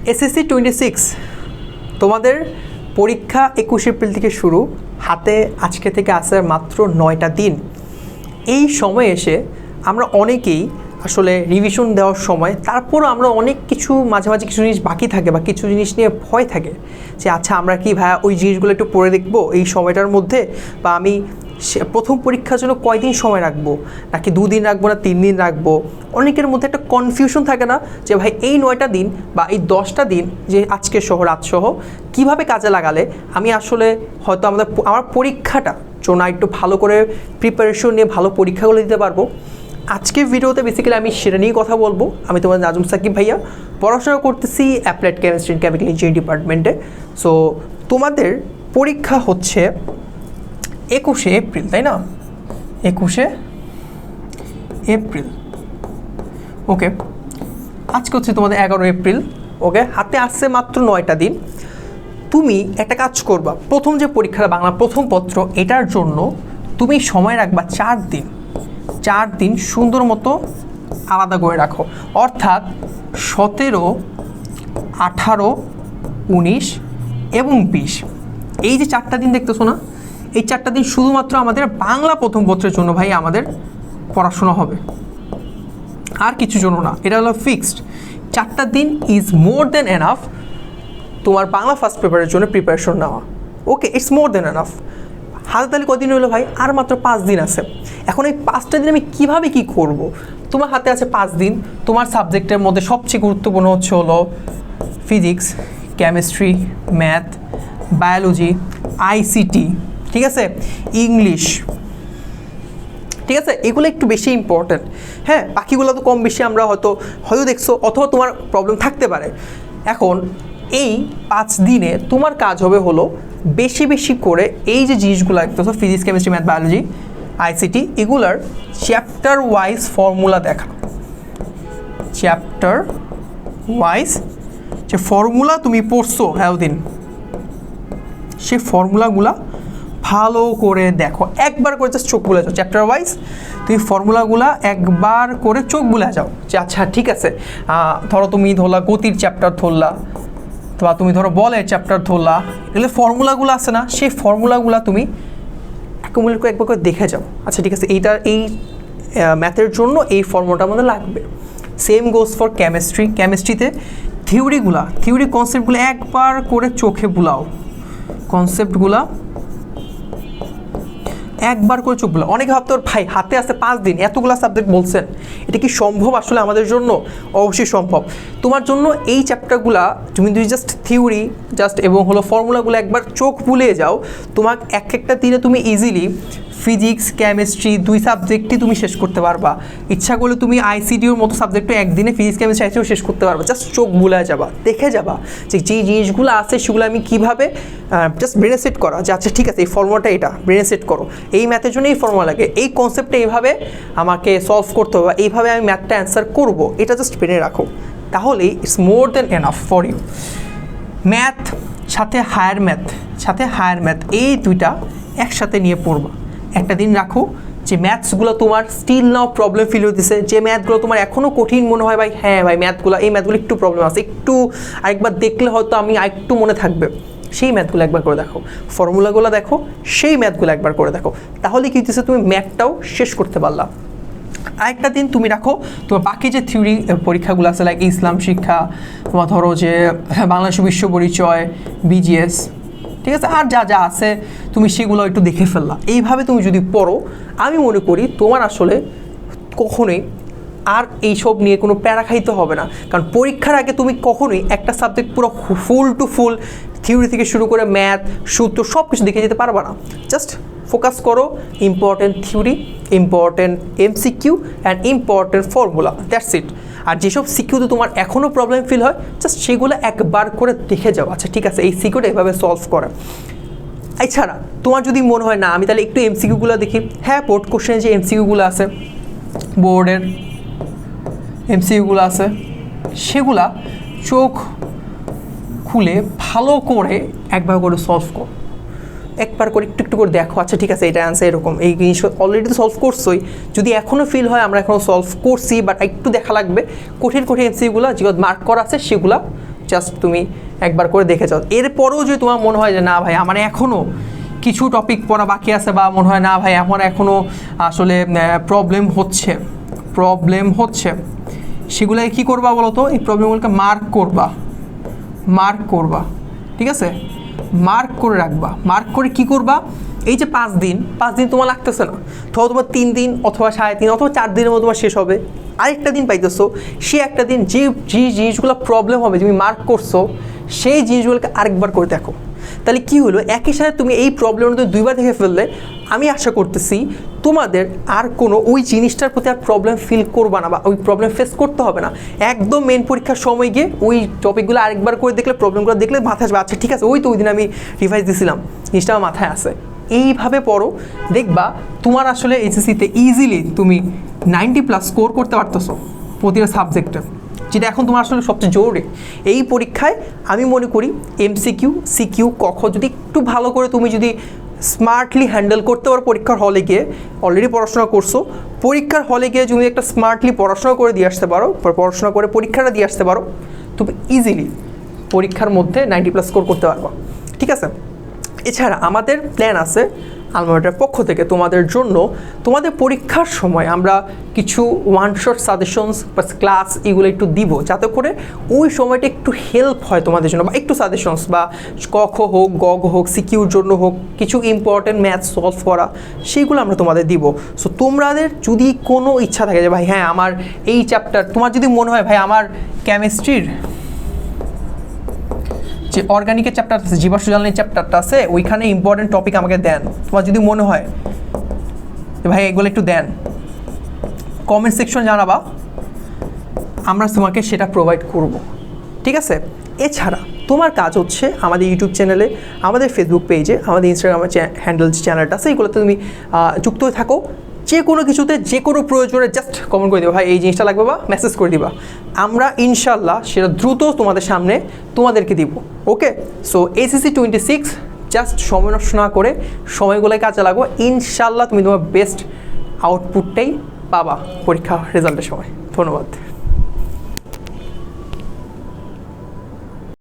SSC 26 তোমাদের পরীক্ষা 21 April থেকে শুরু, হাতে আজকে থেকে আছে মাত্র 9টা দিন। এই সময় এসে আমরা অনেকেই আসলে রিভিশন দেওয়ার সময় তারপরও আমরা অনেক কিছু মাঝে মাঝে কিছু জিনিস বাকি থাকে বা কিছু জিনিস নিয়ে ভয় থাকে যে আচ্ছা আমরা কি ভাইয়া ওই জিনিসগুলো একটু পড়ে দেখবো এই সময়টার মধ্যে, বা আমি প্রথম পরীক্ষার জন্য কয়দিন সময় রাখবো, নাকি 2 দিন রাখবো না 3 দিন রাখবো। অনেকের মধ্যে একটা কনফিউশন থাকে না যে ভাই এই 9টা দিন বা এই 10টা দিন যে আজকে সহ রাত সহ কীভাবে কাজে লাগালে আমি আসলে হয়তো আমার পরীক্ষাটা জন্য একটু ভালো করে প্রিপারেশন নিয়ে ভালো পরীক্ষাগুলো দিতে পারবো। আজকের ভিডিওতে বেসিক্যালি আমি সেটা নিয়ে কথা বলবো। আমি তোমার নাজুম সাকিব ভাইয়া, পড়াশোনা করতেছি applied chemistry and chemical engineering ডিপার্টমেন্টে। সো তোমাদের পরীক্ষা হচ্ছে 21শে এপ্রিল, তাই না? 21শে এপ্রিল, ওকে। আজকে হচ্ছে তোমাদের 11 এপ্রিল, ওকে। হাতে আসছে মাত্র 9টা দিন। তুমি একটা কাজ করবা, প্রথম যে পরীক্ষাটা বাংলা প্রথম পত্র, এটার জন্য তুমি সময় রাখবা 4 দিন। 4 দিন সুন্দর মতো আলাদা করে রাখো, অর্থাৎ 17, 18, 19 এবং 20। এই যে 4টা দিন দেখতেছো না, এই 4টা দিন শুধুমাত্র আমাদের বাংলা প্রথম পত্রের জন্য ভাই আমাদের পড়াশোনা হবে, আর কিছু জন্য না। এটা হলো ফিক্সড। 4টা দিন ইজ মোর দেন এনাফ তোমার বাংলা ফার্স্ট পেপারের জন্য প্রিপারেশন নেওয়া, ওকে। It's more than enough. হাতে তাহলে কদিন হলো ভাই? আর মাত্র 5 দিন আছে। এখন এই 5টা দিন আমি কীভাবে কী করব? তোমার হাতে আছে 5 দিন। তোমার সাবজেক্টের মধ্যে সবচেয়ে গুরুত্বপূর্ণ হলো physics, chemistry, math, biology, ICT, ঠিক আছে, ইংলিশ, ঠিক আছে। এগুলো একটু বেশি ইম্পর্ট্যান্ট, হ্যাঁ। বাকিগুলো তো কম বেশি আমরা হয়তো দেখছো, অথবা তোমার প্রবলেম থাকতে পারে। এখন এই 5 দিনে তোমার কাজ হবে হলো বেশি বেশি করে এই যে জিনিসগুলো দেখতেছো, physics, chemistry, math, biology, ICT, এগুলার চ্যাপ্টার ওয়াইজ ফর্মুলা দেখা। চ্যাপ্টার ওয়াইজ যে ফর্মুলা তুমি পড়ছো এতদিন, সে ফর্মুলাগুলা ভালো করে দেখো। একবার করে জাস্ট চোখ বুলে যাও। চ্যাপ্টার ওয়াইজ তুমি ফর্মুলাগুলা একবার করে চোখ বুলে যাও যে আচ্ছা ঠিক আছে। ধরো তুমি ধরলা গতির চ্যাপ্টার ধরলা, বা তুমি ধরো বলের চ্যাপ্টার ধরলা, এগুলো ফর্মুলাগুলো আছে না, সেই ফর্মুলাগুলো তুমি অ্যাকুমুলেট করে একবার করে দেখে যাও। আচ্ছা ঠিক আছে, এই ম্যাথের জন্য এই ফর্মুলাটা আমাদের লাগবে। Same goes for chemistry. কেমিস্ট্রিতে থিওরি কনসেপ্টগুলো একবার করে চোখে বুলাও। কনসেপ্টগুলা একবার করে চোখ বুলাও। অনেকে ভাবতো ভাই হাতে আসতে 5 দিন, এতগুলো সাবজেক্ট বলছেন, এটা কি সম্ভব আসলে আমাদের জন্য? অবশ্যই সম্ভব। তোমার জন্য এই চ্যাপ্টারগুলা তুমি জাস্ট থিওরি এবং ফর্মুলাগুলো একবার চোখ বুলিয়ে যাও, তোমার একটা দিনে তুমি ইজিলি ফিজিক্স, কেমিস্ট্রি 2 সাবজেক্টই তুমি শেষ করতে পারবা। ইচ্ছা করলে তুমি আইসিটির মতো সাবজেক্টও একদিনে ফিজিক্স, কেমিস্ট্রি, আইসিটিও শেষ করতে পারবা। জাস্ট চোখ বুলায় যাবা, দেখে যাবা যে যেই জিনিসগুলো আছে সেগুলো আমি কীভাবে জাস্ট ব্রেনে সেট করা যে আচ্ছা ঠিক আছে এই ফর্মুলাটা এটা ব্রেনে সেট করো, এই ম্যাথের জন্য এই ফর্মুলা লাগে, এই কনসেপ্টটা এইভাবে আমাকে সলভ করতে হবে, এইভাবে আমি ম্যাথটা অ্যান্সার করবো, এটা জাস্ট ব্রেনে রাখো। তাহলেই it's more than enough for you. Math সাথে হায়ার ম্যাথ এই 2টা একসাথে নিয়ে পড়বা। একটা দিন রাখো যে ম্যাথসগুলো তোমার স্টিল নাও প্রবলেম ফিল হতেছে, যে ম্যাথগুলো তোমার এখনও কঠিন মনে হয় ভাই, হ্যাঁ ভাই এই ম্যাথগুলো একটু প্রবলেম আছে, একটু আরেকবার দেখলে হয়তো আমি আরেকটু মনে থাকবে, সেই ম্যাথগুলো একবার করে দেখো। ফর্মুলাগুলো দেখো, সেই ম্যাথগুলো একবার করে দেখো। তাহলে কী হচ্ছে, তুমি ম্যাথটাও শেষ করতে পারলা। আরেকটা দিন তুমি রাখো তোমার বাকি যে থিওরি পরীক্ষাগুলো আছে, লাইক ইসলাম শিক্ষা, তোমার ধরো যে বাংলাদেশ বিশ্ব পরিচয়, বিজিএস, ঠিক আছে, আর যা যা আছে তুমি সেগুলো একটু দেখে ফেললা। এইভাবে তুমি যদি পড়ো, আমি মনে করি তোমার আসলে কখনোই আর এইসব নিয়ে কোনো প্যারা খাইতে হবে না। কারণ পরীক্ষার আগে তুমি কখনোই একটা সাবজেক্ট পুরো ফুল টু ফুল থিওরি থেকে শুরু করে ম্যাথ, সূত্র সব কিছু দেখে যেতে পারবা না। জাস্ট ফোকাস করো important theory, important MCQ and important formula, that's it. আর যেসব সিকিউতে তোমার এখনও প্রবলেম ফিল হয়, জাস্ট সেগুলো একবার করে দেখে যাও। আচ্ছা ঠিক আছে এই সিকিউটা এভাবে সলভ করে। এছাড়া তোমার যদি মনে হয় না আমি তাহলে একটু এমসিকিউগুলো দেখি, হ্যাঁ বোর্ড কোশ্চেনের যে এমসিকিউগুলো আছে, বোর্ডের এমসিকিউগুলো আছে, সেগুলা চোখ খুলে ভালো করে একবার করে সলভ করো। একবার করে একটু করে দেখো, আচ্ছা ঠিক আছে এটা অ্যান্সার এরকম, এই জিনিস অলরেডি তো সলভ করছোই। যদি এখনও ফিল হয় আমরা এখনও সলভ করছি বাট একটু দেখা লাগবে, কঠিন এমসিকিউগুলো যেগুলো মার্ক করা আছে সেগুলো জাস্ট তুমি একবার করে দেখে যাও। এরপরেও যদি তোমার মনে হয় যে না ভাই আমার এখনও কিছু টপিক পড়া বাকি আছে, বা মনে হয় না ভাই আমার এখনও আসলে প্রবলেম হচ্ছে, সেগুলোকে কী করবা বলো তো? এই প্রবলেমগুলোকে মার্ক করবা, ঠিক আছে? মার্ক করে রাখবা। মার্ক করে কি করবা? এই যে 5 দিন তোমার লাগতেছে না, তোমার 3 দিন অথবা 3.5 অথবা 4 দিনের মধ্যে তোমার শেষ হবে, আরেকটা দিন পাইতেছো, সে একটা দিন যে জিনিসগুলো প্রবলেম হবে তুমি মার্ক করছো, সেই জিনিসগুলোকে আরেকবার করে দেখো। তাহলে কি হলো, একই সাথে তুমি এই প্রবলেমটা 2বার দেখে ফেললে আমি আশা করতেছি তোমাদের আর কোনো ওই জিনিসটার প্রতি আর প্রবলেম ফিল করবা না, বা ওই প্রবলেম ফেস করতে হবে না। একদম মেন পরীক্ষার সময় গিয়ে ওই টপিকগুলো আরেকবার করে দেখলে, প্রবলেমগুলো দেখলে মাথায় আসবে, আচ্ছা ঠিক আছে ওই তো ওই দিন আমি রিভাইজ দিয়েছিলাম, জিনিসটা আমার মাথায় আসে। এইভাবে পড়ো, দেখবা তোমার আসলে এইচএসসিতে ইজিলি তুমি 90+ স্কোর করতে পারতেছো প্রতিটা সাবজেক্টে, যেটা এখন তোমার আসলে সবচেয়ে জরুরি। এই পরীক্ষায় আমি মনে করি এমসিকিউ, সিকিউ, কখ যদি একটু ভালো করে তুমি যদি স্মার্টলি হ্যান্ডেল করতে পারো, পরীক্ষার হলে গিয়ে অলরেডি পড়াশোনা করছো, পরীক্ষার হলে গিয়ে তুমি একটা স্মার্টলি পড়াশোনা করে দিয়ে আসতে পারো, পড়াশোনা করে পরীক্ষাটা দিয়ে আসতে পারো, তুমি ইজিলি পরীক্ষার মধ্যে 90+ স্কোর করতে পারবা, ঠিক আছে? এছাড়া আমাদের প্ল্যান আছে আলমা মেটার পক্ষ থেকে তোমাদের জন্য, তোমাদের পরীক্ষার সময় আমরা কিছু ওয়ান শট সাজেশনস বা ক্লাস এগুলো একটু দিব, যাতে করে ওই সময়টা একটু হেল্প হয় তোমাদের জন্য, বা একটু সাজেশনস বা কখ হোক, গগ হোক, সিকিউর জন্য হোক, কিছু ইম্পর্টেন্ট ম্যাথ সলভ করা, সেইগুলো আমরা তোমাদের দিব। সো তোমাদের যদি কোনো ইচ্ছা থাকে যে ভাই হ্যাঁ আমার এই চ্যাপ্টার, তোমার যদি মনে হয় ভাই আমার কেমিস্ট্রির যে অর্গানিকের চ্যাপ্টার আছে, জীবাশ্ম জ্বালানির চ্যাপ্টারটা আছে, ওইখানে ইম্পর্টেন্ট টপিক আমাকে দেন, তোমার যদি মনে হয় ভাই এগুলো একটু দেন, কমেন্ট সেকশন জানাবা, আমরা তোমাকে সেটা প্রোভাইড করব, ঠিক আছে? এছাড়া তোমার কাজ হচ্ছে আমাদের ইউটিউব চ্যানেলে, আমাদের ফেসবুক পেজে, আমাদের ইনস্টাগ্রামের হ্যান্ডেল যে চ্যানেলটা আছে, এইগুলোতে তুমি যুক্ত হয়ে থাকো। যে কোনো কিছুতে, যে কোনো প্রয়োজনে জাস্ট কমেন্ট করে দিবা ভাই এই জিনিসটা লাগবে, বা মেসেজ করে দিবা, আমরা ইনশাল্লাহ সেটা দ্রুত তোমাদের সামনে তোমাদেরকে দিব। ওকে, সো এইচএসসি 26 জাস্ট সময় নষ্ট না করে সময়গুলোয় কাজে লাগো, ইনশাল্লাহ তুমি তোমার বেস্ট আউটপুটটাই পাবা পরীক্ষা রেজাল্টের সময়। ধন্যবাদ।